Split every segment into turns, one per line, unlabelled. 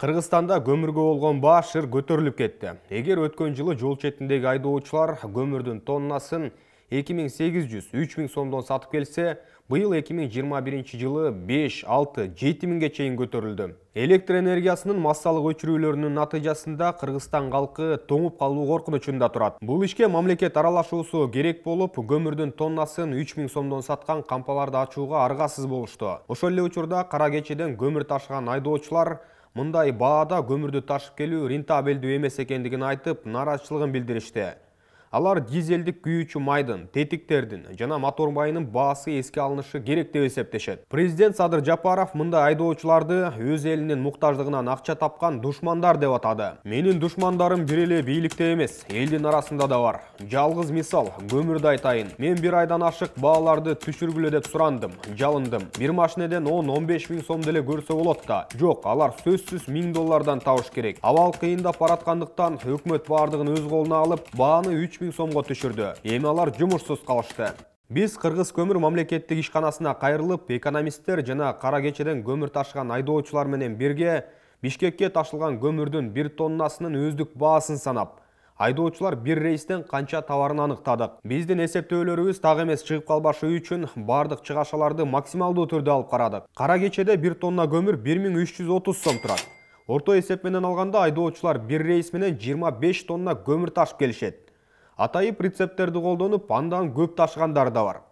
Кыргызстанда көмүргө болгон баа шыр көтөрүлүп кетти. Эгер өткөн жылы жол четиндеги айдоочулар көмүрдүн тоннасын 2800-3000 сомдон сатып келсе, быйыл 2021 жылы 5-6-7 миңге чейин көтөрүлдү. Электр энергиясынын массалык өчүрүүлөрүнүн натыйжасында Кыргызстан калкы тоңуп калуу коркунучунда турат. Бул ишке мамлекет аралашуусу керек болуп, көмүрдүн тоннасын 3000 сомдон саткан кампаларды ачууга аргасыз болушту. Ошол эле учурда кара кечеден көмүр ташыган айдоочулар мындай баада көмүрдү ташып келүү рентабелдүү эмес экендигин айтып, нааразычылыгын билдиришти. Алар дизелдик күйүүчү майдын, тетиктердин жана мотор майынын баасы эске алынышы керек деп эсептешет. Президент Садыр Жапаров мындай айдоочуларды өз элинин муктаждыгынан акча тапкан душмандар деп атады. Менин душмандарым бир эле бийликте эмес, элдин арасында да бар. Жалгыз мисал, көмүрдү айтайын. Мен бир айдан ашык бааларды түшүргүлө деп сурандым, жалындым. Бир машинеден 10-15 миң сом деле көрсө болот да. Жок, алар сөзсүз $1000 табыш керек. Абал кыйындап бараткандыктан өкмөт бардыгын өз колуна алып, бааны 3000 сомго түшүрдү. Эми алар жумушсуз калышты. Биз Кыргыз көмүр мамлекеттик ишканасына кайрылып, экономисттер жана кара кечеден көмүр ташыган айдоочулар менен бирге Бишкекке ташылган көмүрдүн 1 тоннасынын өздүк баасын санап, айдоочулар бир рейстен канча товарын аныктадык. Биздин эсептөөлөрүбүз так эмес чыгып калбашы үчүн бардык чыгашаларды максималдуу түрдө алып карадык. Кара кечеде 1 тонна көмүр 1330 сом турат. Орто эсеп менен алганда айдоочулар бир рейс менен 25 тонна көмүр ташып келишет. Атайып рецепттерди колдонуп, андан көп ташыгандар да бар.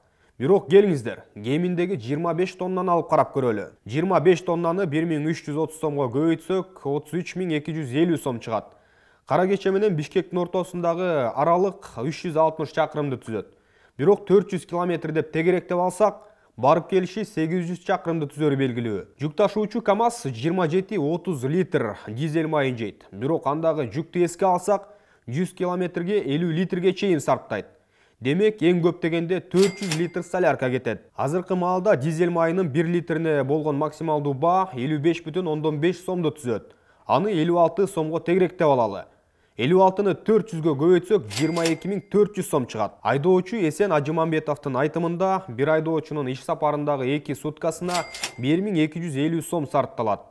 Бирок келиңиздер, кеминдеги 25 тоннаны алып карап көрөлү. 25 тоннаны 1330 сомго көбөйтсөк, 33250 сом чыгат. Кара кече менен Бишкектин ортосундагы аралык 360 чакырымды түзөт. Бирок 400 километр деп тегеректеп алсак, барып келиши 800 чакырымды түзөрү белгилүү. Жүк ташуучу КАМАЗ 27-30 литр дизель майын жейт. Бирок андагы жүктү эске алсак, 100 километрге 50 литрге чейин сарптайт. Демек, эң көп дегенде 400 литр солярка кетет. Азыркы маалда дизель майынын 1 литрине болгон максималдуу баа 55,5 сомду түзөт. Аны 56 сомго тегеректеп алалы. 56-ны 400-гө көбөйтсөк 22400 сом чыгат. Айдоочу Эсен Ажымамбетовдун айтымында, бир айдоочунун иш сапарындагы 2 суткасына 1250 сом сарпталат.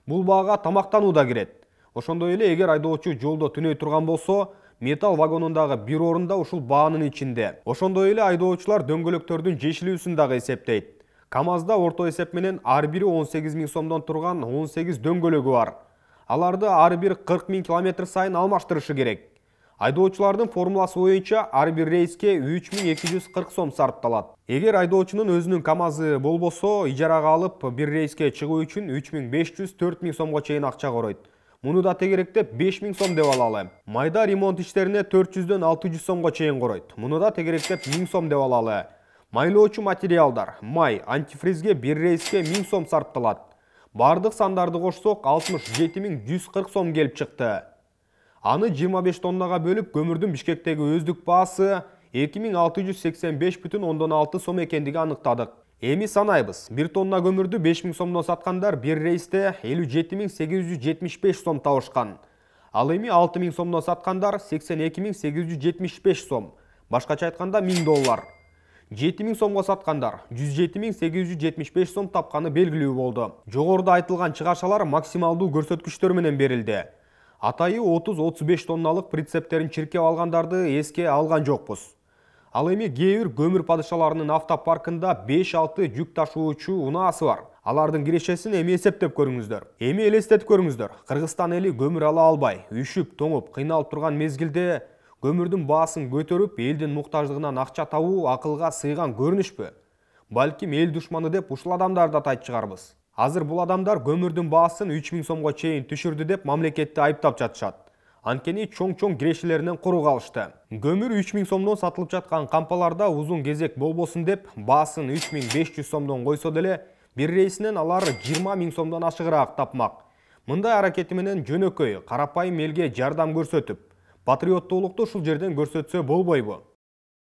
Бул баага тамактануу да кирет. Ошондой эле эгер айдоочу жолдо түнөй турган болсо, металл вагонундагы бир орунда ушул баанын ичинде. Ошондой эле айдоочулар дөңгөлөктөрдүн жешилүүсүн дагы эсептейт. КАМАЗда орто эсеп менен ар бири 18 миң сомдон турган 18 дөңгөлөгү бар. Аларды ар бир 40 миң километр сайын алмаштырышы керек. Айдоочулардын формуласы боюнча ар бир рейске 3240 сом сарпталат. Эгер айдоочунун өзүнүн КАМАЗы болбосо, ижарага алып бир рейске чыгуу үчүн 3500-4000 сомго чейин акча коройт. Муну да тегеректеп 5000 сом деп алалы. Майда ремонт иштерине 400-дөн 600 сомго чейин коройт. Муну да тегеректеп 1000 сом деп алалы. Майлоочу материалдар, май, антифризге бир рейске 1000 сом сарпталат. Бардык сандарды кошсок 67140 сом келип чыкты. Аны 25 тоннага бөлүп, көмүрдүн Бишкектеги өздүк баасы 2685,6 сом экендиги аныктадык. Эми санайбыз. 1 тонна көмүрдү 5000 сомдон саткандар бир рейсте 57875 сом табышкан. Ал эми 6000 сомдон саткандар 82875 сом. Башкача айтканда $1000. 7000 сомго саткандар 107875 сом тапканы белгилүү болду. Жогоруда айтылган чыгашалар максималдуу көрсөткүчтөр менен берилди. Атайы 30-35 тонналык прицептерин чиркеп алгандарды эске алган жокпуз. Ал эми кээ бир көмүр падышаларынын автопаркында 5-6 жүк ташуучу унаасы бар. Алардын кирешесин эми эсептеп көрүңүздөр. Эми элестетип көрүңүздөр. Кыргызстан эли көмүр ала албай, үшүп, тоңуп, кыйналып турган мезгилде көмүрдүн баасын көтөрүп, элдин муктаждыгынан акча табуу акылга сыйган көрүнүшпү? Балким эл душманы деп ушул адамдарды атайт чыгарбыз. Азыр бул адамдар көмүрдүн баасын 3000 сомго чейин түшүрдү деп мамлекетти айыптап жатышат. Анткени чоң-чоң кирешелеринен куру калышты. Көмүр 3000 сомдон сатылып жаткан кампаларда узун кезек болбосун деп, баасын 3500 сомдон койсо деле, бир рейсинен алар 20 000 сомдон ашыгыраак тапмак. Мындай аракети менен жөнөкөй, карапайым элге жардам көрсөтүп, патриоттуулукту ушул жерден көрсөтсө болбойбу?